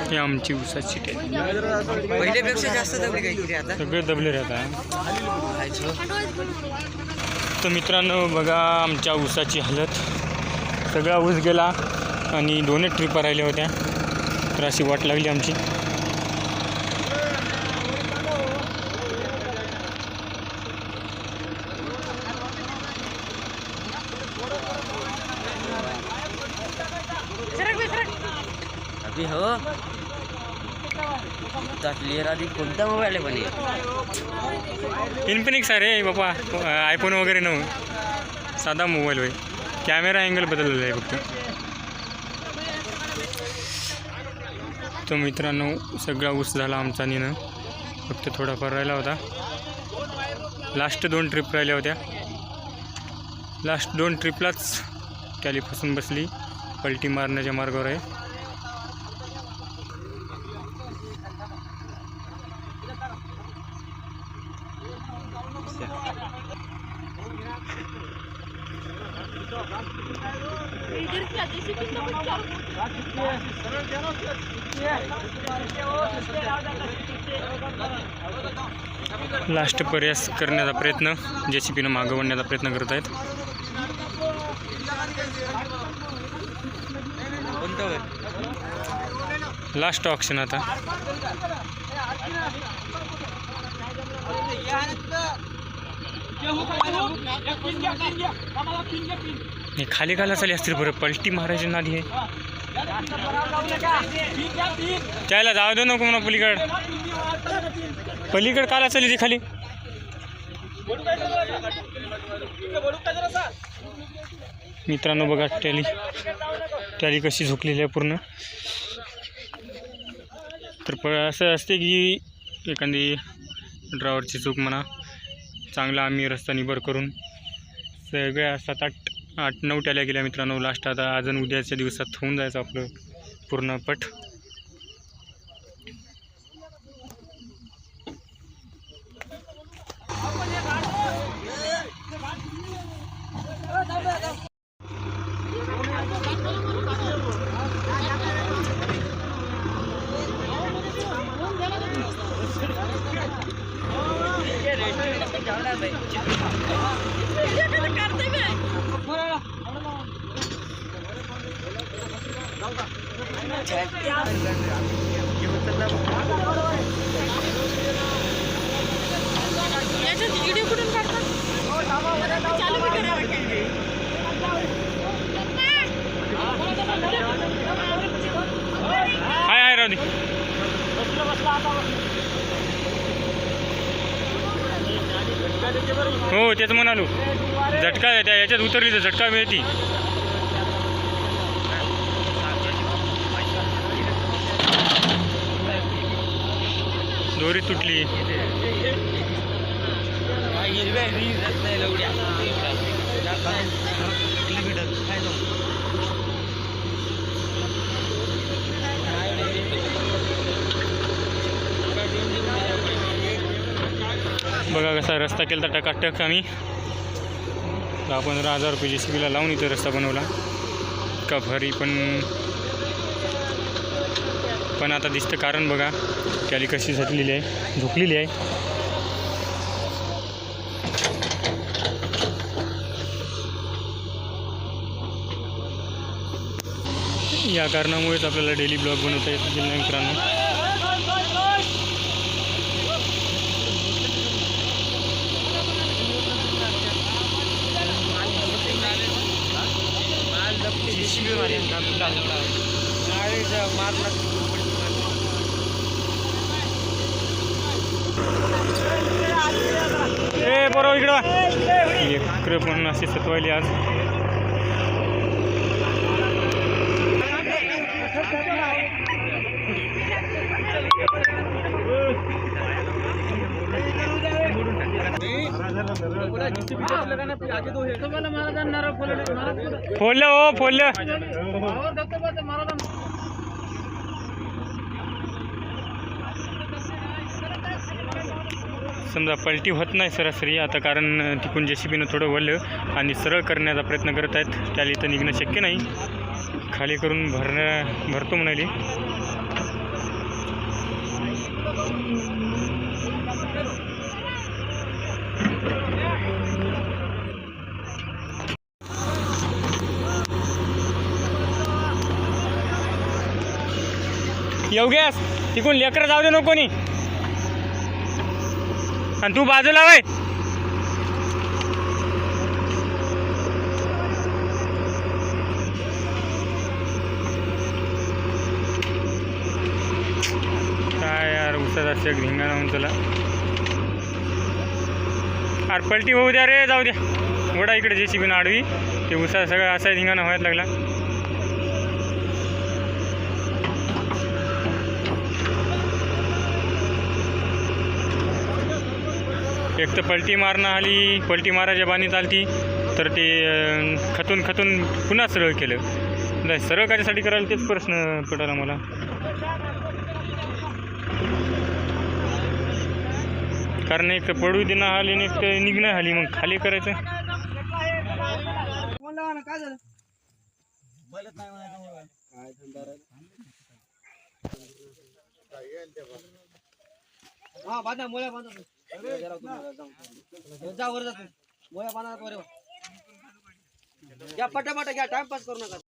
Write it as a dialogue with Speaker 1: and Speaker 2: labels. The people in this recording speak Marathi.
Speaker 1: ही आमची ऊसाची टेली
Speaker 2: पहिल्यापेक्षा जास्त दबली काहीतरी आता
Speaker 1: सगळे दबले राहतात. तर मित्रांनो बघा आमच्या ऊसाची हालत. सगळा ऊस गेला आणि 2 ट्रिपा राहिल्या होत्या. तर अशी वाट लागली आमची.
Speaker 2: अभी हो क्लिअर आधी कोणता मोबाईल आहे पण
Speaker 1: इन्फिनिक्स आहे रे बापा. आयफोन वगैरे नव्हे, साधा मोबाईल होय. कॅमेरा अँगल बदललेला आहे फक्त. तो मित्रांनो सगळा ऊस झाला आमचा नीनं. फक्त थोडाफार राहिला होता. लास्ट 2 ट्रिप राहिल्या होत्या. लास्ट 2 ट्रिपलाच टॅली फसून बसली. पलटी मारण्याच्या मार्गावर आहे. लास्ट प्रयास करण्याचा प्रयत्न JCPनं मागं वळण्याचा प्रयत्न करत आहेत. लास्ट ऑप्शन आता. हे खाली खाला चालली असतील बरं. पलटी मारायची नादी आहे. त्याला जाऊ दे नको म्हणा. पलीकड काला चालली ती खाली. मित्रांनो बघा टॅली कशी झोकलेली आहे पूर्ण. तर असं असते की एखादी ड्रायव्हरची चूक म्हणा. चांगला आम्ही रस्ता निबर करून सगळ्या 7-8-9 टॅल्या गेल्या मित्रांनो. लास्ट आता अजून उद्याच्या दिवसात होऊन जायचं आपलं पूर्ण पट.
Speaker 3: व्हिडिओ कुठून काढतात? चालू
Speaker 1: हाय राहू दे. हो तेच म्हणालो. झटका त्या याच्यात उतरली तर झटका मिळती. दोरी तुटली. बघा कसा रस्ता केला तर टकाटक. आम्ही 10-15 हजार रुपये JCPला लावून इथे रस्ता बनवला का भारी. पण आता दिसतं कारण बघा टॅली कशी झटलेली आहे, झोकलेली आहे. या कारणामुळेच आपल्याला डेली ब्लॉग बनवता येत गेलं नाही मित्रांनो. बरोबर इकडं लेकर पण असे सतवायले आज. फोडलं हो फोडलं. समजा पलटी होत नाही सरासरी आता, कारण तिकून JCBनं थोडं वळलं आणि सरळ करण्याचा प्रयत्न करत आहेत. त्याला इथं निघणं शक्य नाही, खाली करून भरतो म्हणाली. योगेश तिकून लेकरं जाऊ दे नको कोणी, आणि तू बाजूला वय. काय यार उसाचा शेक धिंगाणा होऊन चला. अरे पलटी होऊ द्या रे, जाऊ द्या. वडा इकडे JCBनं आडवी, ते उसा सगळं असा धिंगाणा व्हायला लागला. एक तर पलटी मारणं आली, पलटी मारायच्या बाणीत आली तर ते खतून पुन्हा सरळ केलं. नाही सरळ कशासाठी करायला तेच प्रश्न पडायला मला. कारण एक तर पडू देणं आली आणि एक तर निघणं आली, मग खाली करायचं.
Speaker 2: पटापट घ्या, टाइमपास करू नका.